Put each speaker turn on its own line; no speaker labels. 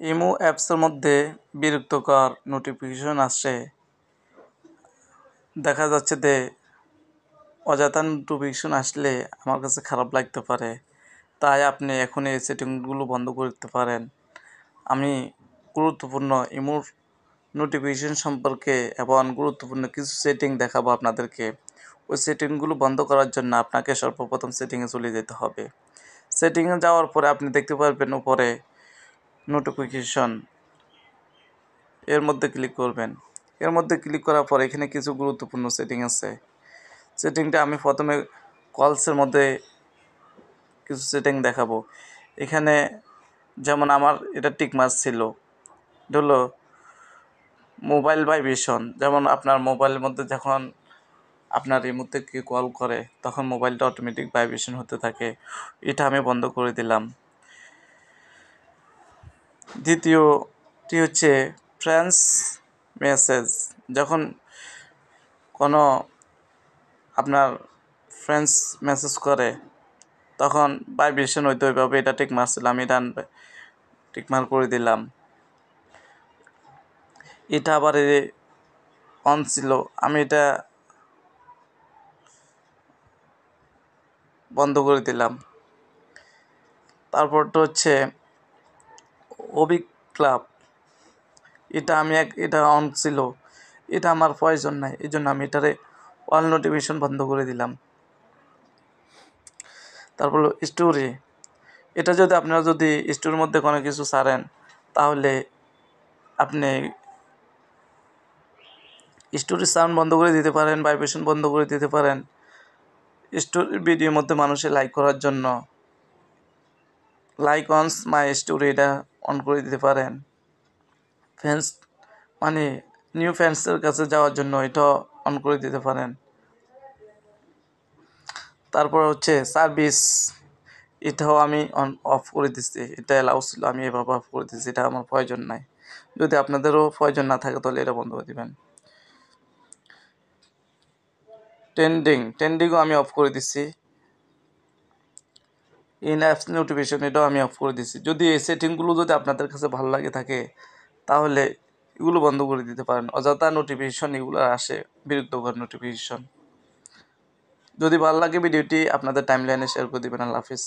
Imo অ্যাপসের মধ্যে বিরক্তিকর নোটিফিকেশন আসছে। দেখা যাচ্ছে যে অযথা নোটিফিকেশন আসলে আমার কাছে খারাপ লাগতে পারে, তাই আপনি এখন এই সেটিংগুলো বন্ধ করতে পারেন। আমি গুরুত্বপূর্ণ ইমোর নোটিফিকেশন সম্পর্কে এবং গুরুত্বপূর্ণ কিছু সেটিং দেখাবো আপনাদেরকে। ওই সেটিংগুলো বন্ধ করার জন্য আপনাকে সর্বপ্রথম সেটিংয়ে চলে যেতে হবে। সেটিংয়ে যাওয়ার পরে আপনি দেখতে পারবেন উপরে নোটিফিকেশন, এর মধ্যে ক্লিক করবেন। এর মধ্যে ক্লিক করার পর এখানে কিছু গুরুত্বপূর্ণ সেটিং আছে। সেটিংটা আমি প্রথমে কলসের মধ্যে কিছু সেটিং দেখাবো। এখানে যেমন আমার এটা টিকমার্ক ছিল, এটা হলো মোবাইল ভাইব্রেশন। যেমন আপনার মোবাইলের মধ্যে যখন আপনার রিমোট থেকে কল করে তখন মোবাইলটা অটোমেটিক ভাইব্রেশন হতে থাকে, এটা আমি বন্ধ করে দিলাম। দ্বিতীয়টি হচ্ছে ফ্রেন্ডস মেসেজ। যখন কোনো আপনার ফ্রেন্ডস মেসেজ করে তখন ভাইব্রেশন হইতে হবে, এটা টিকমার্ক ছিল, আমি এটা টিকমার্ক করে দিলাম। এটা আবার অন ছিল, আমি এটা বন্ধ করে দিলাম। তারপরটা হচ্ছে অবিক ক্লাব, এটা এটা অন ছিল, এটা আমার প্রয়োজন নাই, এই জন্য আমি এটারে অল নোটিফিকেশন বন্ধ করে দিলাম। তারপর হলো স্টোরি, এটা যদি আপনারা স্টোরির মধ্যে কোনো কিছু ছাড়েন তাহলে আপনি স্টোরির সাউন্ড বন্ধ করে দিতে পারেন, ভাইব্রেশন বন্ধ করে দিতে পারেন। স্টোরির ভিডিওর মধ্যে মানুষের লাইক করার জন্য লাইক অনস মাই স্টোরি এটা অন করে দিতে পারেন। ফ্যান্স মানে নিউ ফ্যান্সের কাছে যাওয়ার জন্য এটা অন করে দিতে পারেন। তারপর হচ্ছে সার্ভিস, এটাও আমি অফ করে দিচ্ছি, এটা অ্যালাউ ছিল, আমি এভাবে অফ করে দিচ্ছি, এটা আমার প্রয়োজন নাই। যদি আপনাদেরও প্রয়োজন না থাকে তাহলে এটা বন্ধ করে দেবেন। ট্রেন্ডিংও আমি অফ করে দিচ্ছি। ইন অ্যাপস নোটিফিকেশন এটাও আমি অফ করে দিচ্ছি। যদি এই সেটিংগুলো যদি আপনাদের কাছে ভালো লাগে থাকে তাহলে এগুলো বন্ধ করে দিতে পারেন। অযথা নোটিফিকেশন এগুলো আসে, বিরক্তিকর নোটিফিকেশন। যদি ভালো লাগে ভিডিওটি আপনাদের টাইমলাইনে শেয়ার করে দেবেন। আল্লাহ হাফিজ।